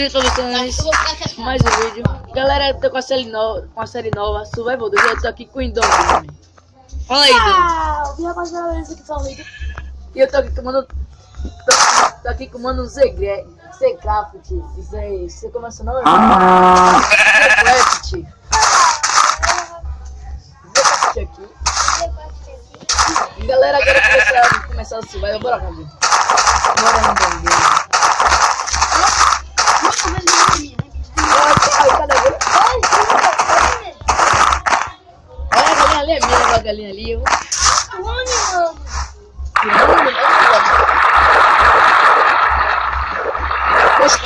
Sejam todos mais um vídeo. Galera, eu tô com a série nova, Survival 2. Eu tô aqui com o Indom. Fala aí, Indom. E eu tô aqui comando. Tô aqui comando um Zcraft. Isso aí, você começa não? Zcraft. Aqui. Galera, agora começar o Survival. Bora, Cadê? Bora, Indom. Olha a galinha ali, a galinha ali. Poxa,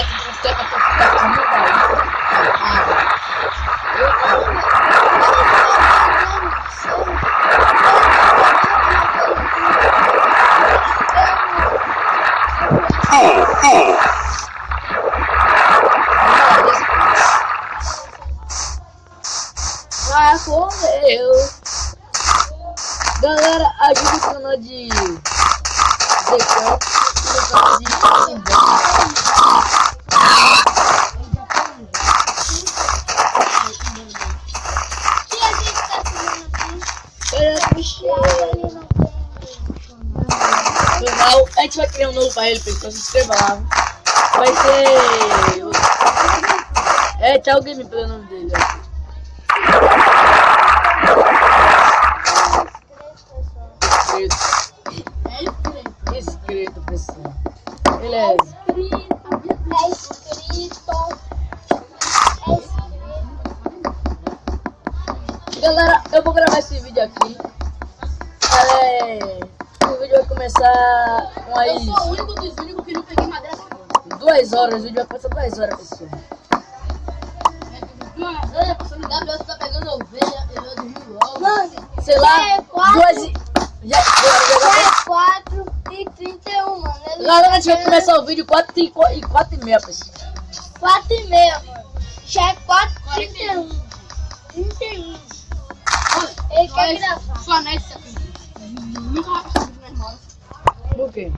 galera, ajuda o canal de Zcraft e o canal de a gente vai criar um novo pra ele, pessoal. Se inscreva lá. Vai ser. Tchau Gameplay o nome dele. Inscrito, pessoal. Beleza. Galera, eu vou gravar esse vídeo aqui. O vídeo vai começar com aí. Eu sou o único dos únicos que não peguei madeira. 2 horas, o vídeo vai passar 2 horas, pessoal. Olha, passando o W, você tá pegando ovelha, eu dormi logo. Sei lá, 2 já 4h31, mano. Galera, a gente vai começar o vídeo 4h30, pessoal. 4h30, mano. Já é 4h31. 31. Ele quer gravar. Sua nessa aqui. Nunca vai passar muito nas modas. Por quê?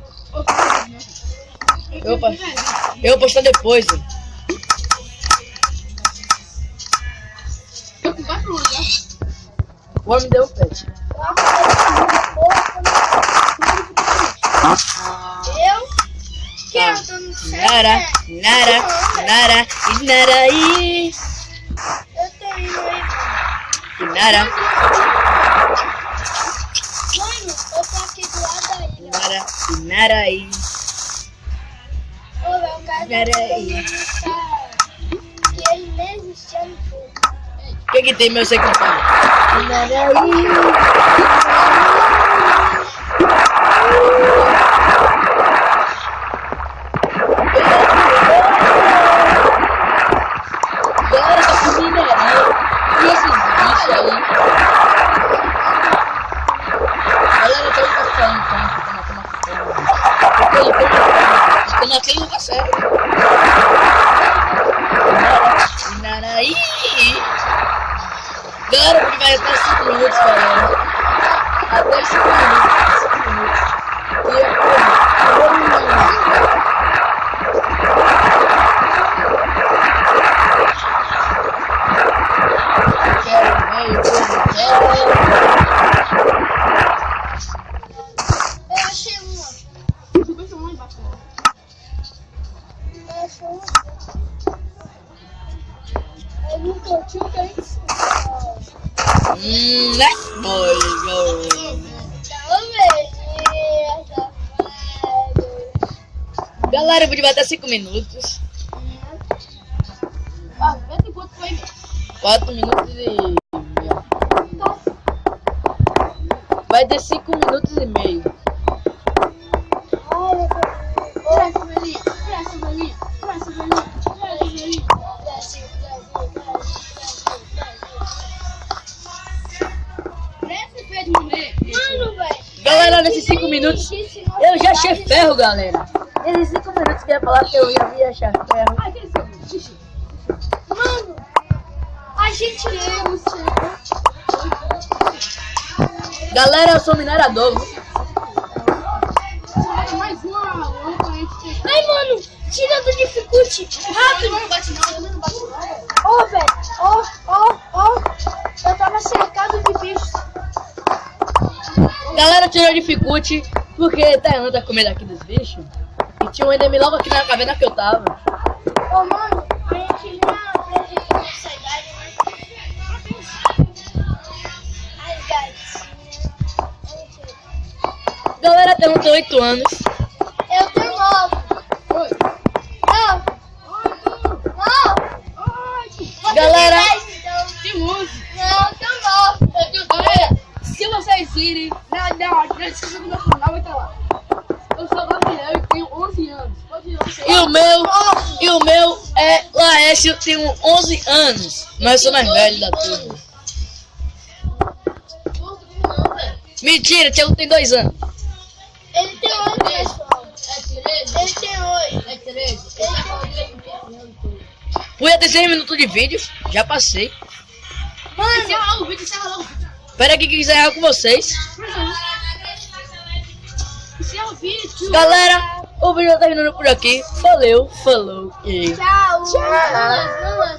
Eu vou postar depois. Eu com 4 anos, né? O homem deu um pet. Eu quero no céu. Nara, Inaraí. Eu tô indo aí. Inara, Mano, eu tô aqui do lado da ilha. Inaraí. Ô, velho, o cara Inaraí. que ele mesmo chama tudo. O que tem, meu secretário? Inaraí. Galera, tá com mineral. E esses bichos aí? Galera, tá indo pra tô naquele lugar certo. Inaraí. Galera, porque vai até 5 minutos, galera. Até 5 minutos. E Eu achei uma. Eu penso lá embaixo. Eu achei uma. Eu não curti o que a gente galera, o vídeo vai até 5 minutos. Vê tem quanto foi mesmo. 4 minutos e meio. Vai ter 5 minutos e meio. Tira essa velhinha. Mano, velho. Galera, nesses 5 minutos eu já achei ferro, galera. Nesses 5 minutos que eu ia falar que eu ia achar ferro. Mano, a gente Galera, eu sou minerador. Mais uma roupa aí que você. Ai, mano, tira do dificulte. Rápido. Não bate não, não bate não. Ó, velho. Ó. Eu tava cercado de bichos. Galera, tirou dificulte porque Tainan tá com medo aqui dos bichos. E tinha um enemy logo aqui na caverna que eu tava. Ô, mano, a gente já apresentou essa idade, né? Ai, gatinha. Galera, Tainan tem 8 anos. Eu tenho 9. Oi. Não. Você Galera. tem 10, então. Tem 11. Não, eu tenho 9. Eu tenho 2. Galera, se vocês irem na descrição do meu canal, vai estar lá. Eu sou Gabriel e tenho 11 anos. Pode ir lá. E o meu é Laércio, eu tenho 11 anos. Mas eu sou mais velho da turma. Mentira, Thiago tem 2 anos. Ele tem 8, pessoal. Ele tem 8. É 13. Fui até 6 minutos de vídeo, já passei. Mano, Encerra logo o vídeo, encerra logo o vídeo. Espera aqui que quiser com vocês. Encerra o vídeo. Galera, o vídeo tá terminando por aqui. Valeu, falou e... tchau. Tchau.